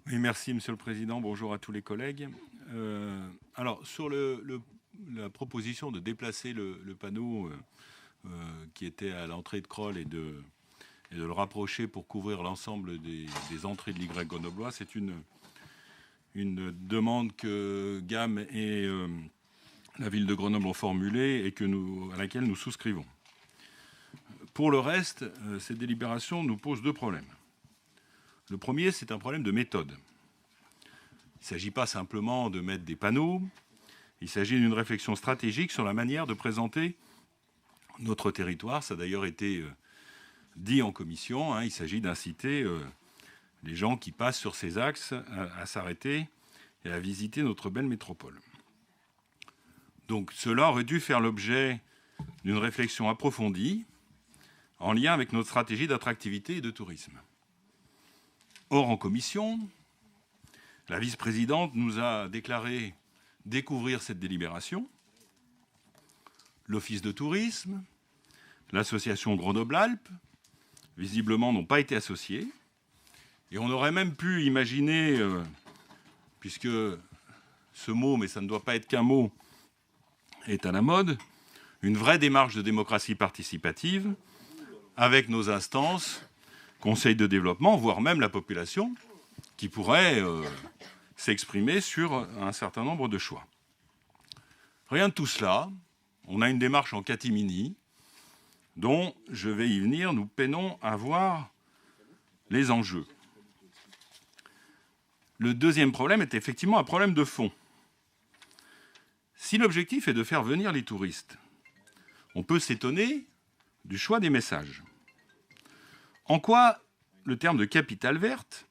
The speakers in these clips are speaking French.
Oui, merci Monsieur le Président. Bonjour à tous les collègues. Alors, sur la proposition de déplacer le panneau qui était à l'entrée de Crolles et de le rapprocher pour couvrir l'ensemble des entrées de l'Y grenoblois, c'est une demande que GAM et la ville de Grenoble ont formulée et à laquelle nous souscrivons. Pour le reste, cette délibération nous pose deux problèmes. Le premier, c'est un problème de méthode. Il ne s'agit pas simplement de mettre des panneaux, il s'agit d'une réflexion stratégique sur la manière de présenter notre territoire. Ça a d'ailleurs été dit en commission, hein, il s'agit d'inciter les gens qui passent sur ces axes à s'arrêter et à visiter notre belle métropole. Donc cela aurait dû faire l'objet d'une réflexion approfondie en lien avec notre stratégie d'attractivité et de tourisme. Or, en commission, la vice-présidente nous a déclaré découvrir cette délibération. L'Office de tourisme, l'association Grenoble-Alpes, visiblement, n'ont pas été associés. Et on aurait même pu imaginer, puisque ce mot, mais ça ne doit pas être qu'un mot, est à la mode, une vraie démarche de démocratie participative avec nos instances, conseils de développement, voire même la population, qui pourrait s'exprimer sur un certain nombre de choix. Rien de tout cela. On a une démarche en catimini dont, je vais y venir, nous peinons à voir les enjeux. Le deuxième problème est effectivement un problème de fond. Si l'objectif est de faire venir les touristes, on peut s'étonner du choix des messages. En quoi le terme de capitale verte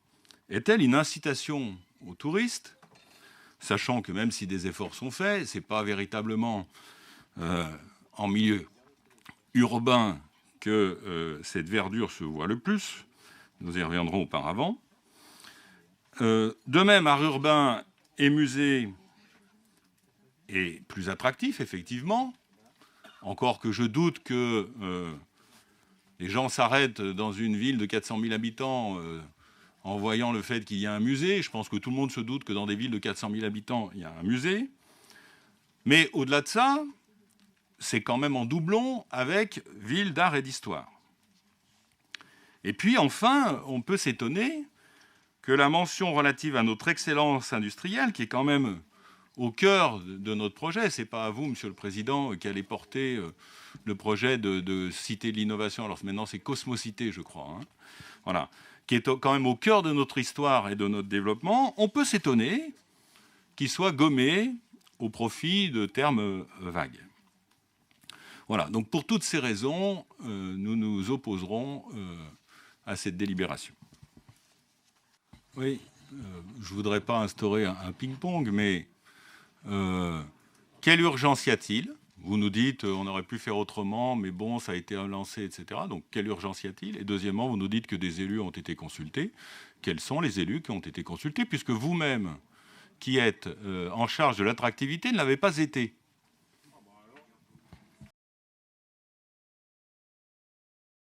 est-elle une incitation aux touristes, sachant que même si des efforts sont faits, ce n'est pas véritablement en milieu urbain que cette verdure se voit le plus. Nous y reviendrons auparavant. De même, art urbain et musée est plus attractif, effectivement, encore que je doute que les gens s'arrêtent dans une ville de 400 000 habitants en voyant le fait qu'il y a un musée. Je pense que tout le monde se doute que dans des villes de 400 000 habitants, il y a un musée. Mais au-delà de ça, c'est quand même en doublon avec ville d'art et d'histoire. Et puis enfin, on peut s'étonner que la mention relative à notre excellence industrielle, qui est quand même au cœur de notre projet, ce n'est pas à vous, Monsieur le Président, qu'allez porter le projet de Cité de l'innovation. Alors maintenant, c'est Cosmocité, je crois. Hein. Voilà. Qui est quand même au cœur de notre histoire et de notre développement. On peut s'étonner qu'il soit gommé au profit de termes vagues. Voilà. Donc pour toutes ces raisons, nous nous opposerons à cette délibération. Oui, je ne voudrais pas instaurer un ping-pong, mais quelle urgence y a-t-il ? Vous nous dites on aurait pu faire autrement, mais bon, ça a été lancé, etc. Donc, quelle urgence y a-t-il ? Et deuxièmement, vous nous dites que des élus ont été consultés. Quels sont les élus qui ont été consultés ? Puisque vous-même, qui êtes en charge de l'attractivité, ne l'avez pas été.